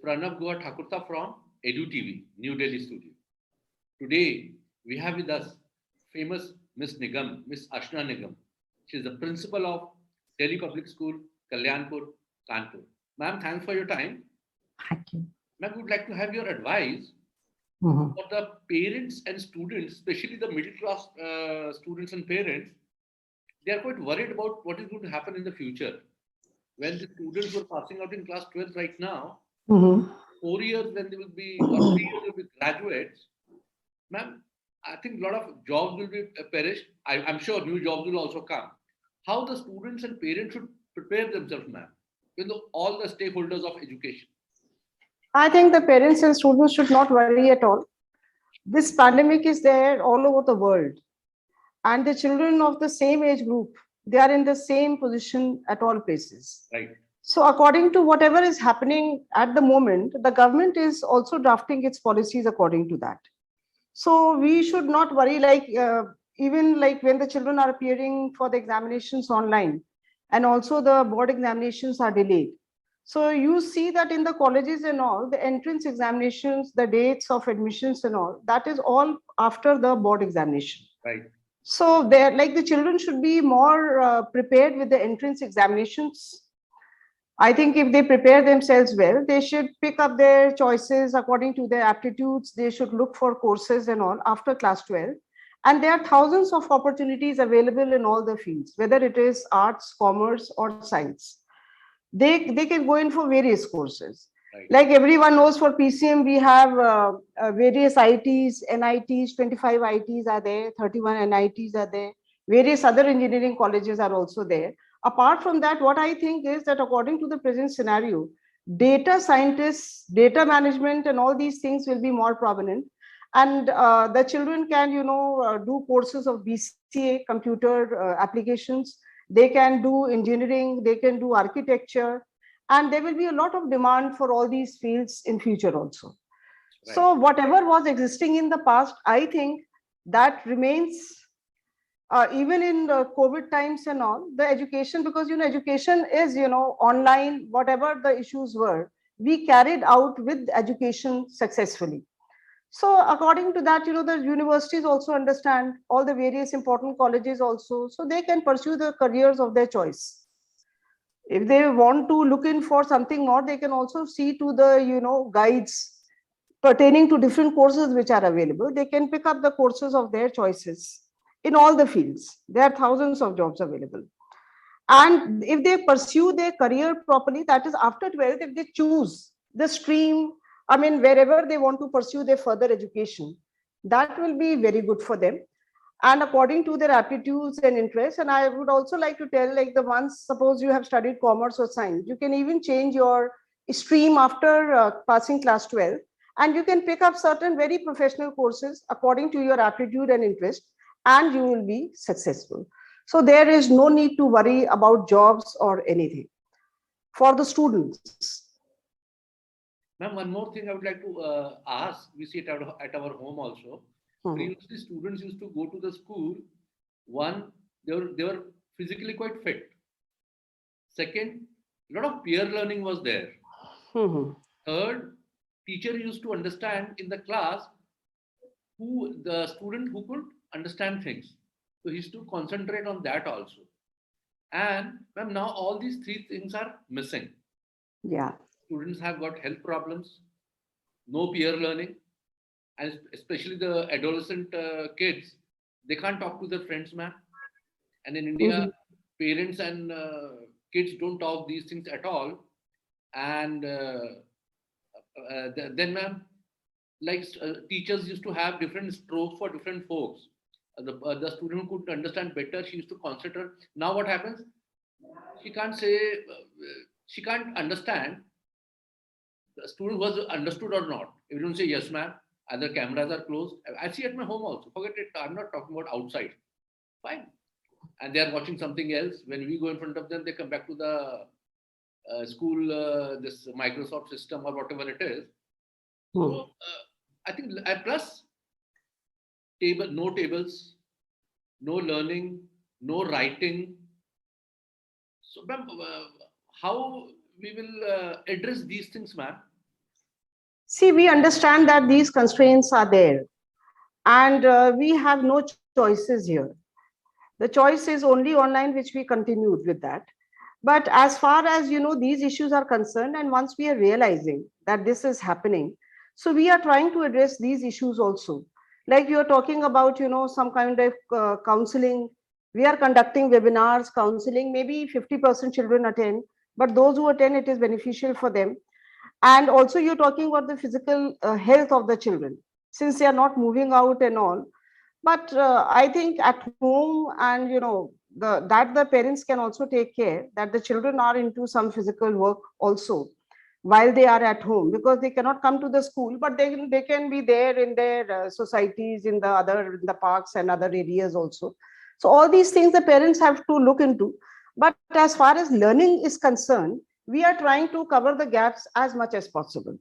Pranav Guha Thakurta from Edu TV, New Delhi studio. Today, we have with us famous Miss Nigam, Miss Archana Nigam. She is the principal of Delhi Public School, Kalyanpur, Kanpur. Ma'am, thanks for your time. Thank you. Ma'am, we would like to have your advice Mhm. for the parents and students, especially the middle class students and parents. They are quite worried about what is going to happen in the future. When the students were passing out in class 12 right now, Mhm. 4 years when they will be, or 3 years will be graduates, ma'am, I think a lot of jobs will be perished. I'm sure new jobs will also come. How the students and parents should prepare themselves, ma'am, with all the stakeholders of education. I think the parents and students should not worry at all. This pandemic is there all over the world, and the children of the same age group, they are in the same position at all places. Right. So, according to whatever is happening at the moment, the government is also drafting its policies according to that. So, we should not worry, even like when the children are appearing for the examinations online, and also the board examinations are delayed. So you see that in the colleges and all, the entrance examinations, the dates of admissions and all, that is all after the board examination. Right. So they're like the children should be more prepared with the entrance examinations. I think if they prepare themselves well, they should pick up their choices according to their aptitudes. They should look for courses and all after class 12. And there are thousands of opportunities available in all the fields, whether it is arts, commerce, or science. They can go in for various courses. Right. Like everyone knows, for PCM, we have various ITs, NITs, 25 ITs are there, 31 NITs are there. Various other engineering colleges are also there. Apart from that, what I think is that according to the present scenario, data scientists, data management, and all these things will be more prominent. And the children can, do courses of BCA, computer applications. They can do engineering, they can do architecture, and there will be a lot of demand for all these fields in future also. Right. So whatever was existing in the past, I think that remains even in the COVID times and all, the education, because education is online, whatever the issues were, we carried out with education successfully. So according to that, the universities also understand, all the various important colleges also, so they can pursue the careers of their choice. If they want to look in for something more, they can also see to the guides pertaining to different courses which are available. They can pick up the courses of their choices in all the fields. There are thousands of jobs available. And if they pursue their career properly, that is after 12th, if they choose the stream, I mean, wherever they want to pursue their further education, that will be very good for them. And according to their aptitudes and interests. And I would also like to tell, like the ones, suppose you have studied commerce or science, you can even change your stream after passing class 12, and you can pick up certain very professional courses according to your aptitude and interest, and you will be successful. So there is no need to worry about jobs or anything for the students. Ma'am, one more thing I would like to ask. We see it at our home also. Previously, students used to go to the school. One, they were physically quite fit. Second, a lot of peer learning was there. Third, teacher used to understand in the class who the student who could understand things. So he used to concentrate on that also. And ma'am, now all these three things are missing. Yeah. Students have got health problems, no peer learning, and especially the adolescent kids, they can't talk to their friends, ma'am. And in India, parents and kids don't talk these things at all. And then, ma'am, like teachers used to have different strokes for different folks. The student who could understand better, she used to concentrate. Now what happens? She can't say, she can't understand the student was understood or not. Everyone say yes, ma'am. Other cameras are closed. I see at my home also. Forget it. I'm not talking about outside. Fine. And they are watching something else. When we go in front of them, they come back to the school, this Microsoft system or whatever it is. So I think plus no tables, no learning, no writing. So, ma'am, how we will address these things, ma'am? See, we understand that these constraints are there, and we have no choices here. The choice is only online, which we continued with that. But as far as these issues are concerned, and once we are realizing that this is happening, so we are trying to address these issues also. Like you are talking about, some kind of counseling. We are conducting webinars, counseling. Maybe 50% children attend, but those who attend, it is beneficial for them. And also, you're talking about the physical health of the children, since they are not moving out and all. But I think at home, and that the parents can also take care that the children are into some physical work also while they are at home, because they cannot come to the school, but they can be there in their societies, in the parks and other areas also. So all these things the parents have to look into. But as far as learning is concerned, we are trying to cover the gaps as much as possible.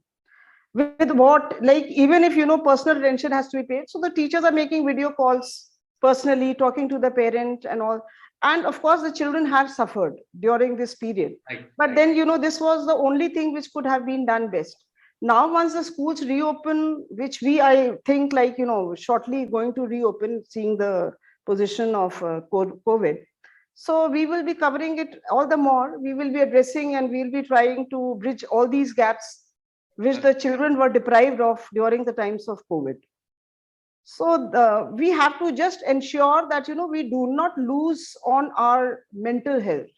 With what, like, even if personal attention has to be paid, so the teachers are making video calls personally, talking to the parent and all. And of course the children have suffered during this period, Right. but then this was the only thing which could have been done best. Now once the schools reopen, which I think, like, shortly going to reopen, seeing the position of COVID, so we will be covering it all the more. We will be addressing, and we'll be trying to bridge all these gaps which the children were deprived of during the times of COVID. So we have to just ensure that we do not lose on our mental health.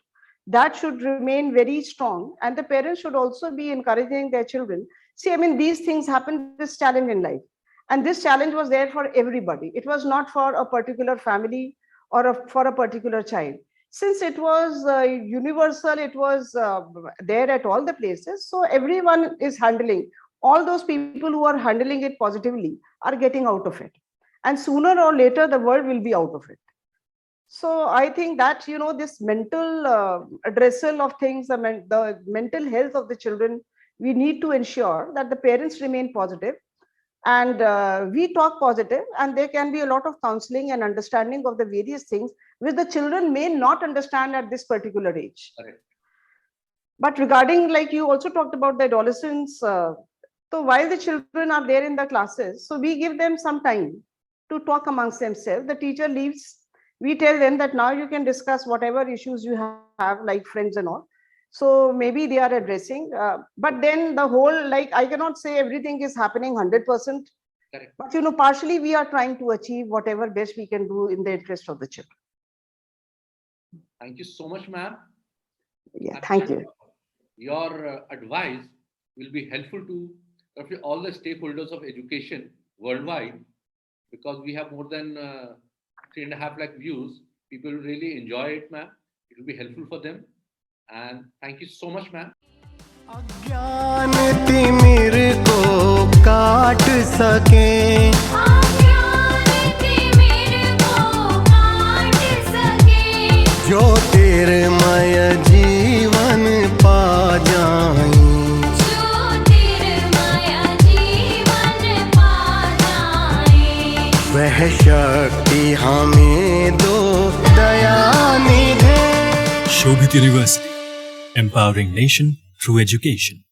That should remain very strong, and the parents should also be encouraging their children. See, I mean, these things happen, this challenge in life, and this challenge was there for everybody. It was not for a particular family or for a particular child. Since it was universal, it was there at all the places. So everyone is handling, all those people who are handling it positively are getting out of it. And sooner or later, the world will be out of it. So I think that, this mental addressal of things, the mental health of the children, we need to ensure that the parents remain positive, and we talk positive, and there can be a lot of counseling and understanding of the various things which the children may not understand at this particular age. Correct. But regarding, like you also talked about the adolescents, so while the children are there in the classes, so we give them some time to talk amongst themselves. The teacher leaves, we tell them that now you can discuss whatever issues you have, like friends and all. So maybe they are addressing, but then the whole, like, I cannot say everything is happening 100%. Correct. But partially we are trying to achieve whatever best we can do in the interest of the children. Thank you so much, ma'am. Yeah, thank you. Your advice will be helpful to roughly all the stakeholders of education worldwide, because we have more than 3.5 lakh views. People will really enjoy it, ma'am. It will be helpful for them. And thank you so much, ma'am. अज्ञान तिमिर को काट सके, ज्योतिर्मय जीवन पा जाए, वह शक्ति हमें दो दया निधे. Shobhit University, empowering nation through education.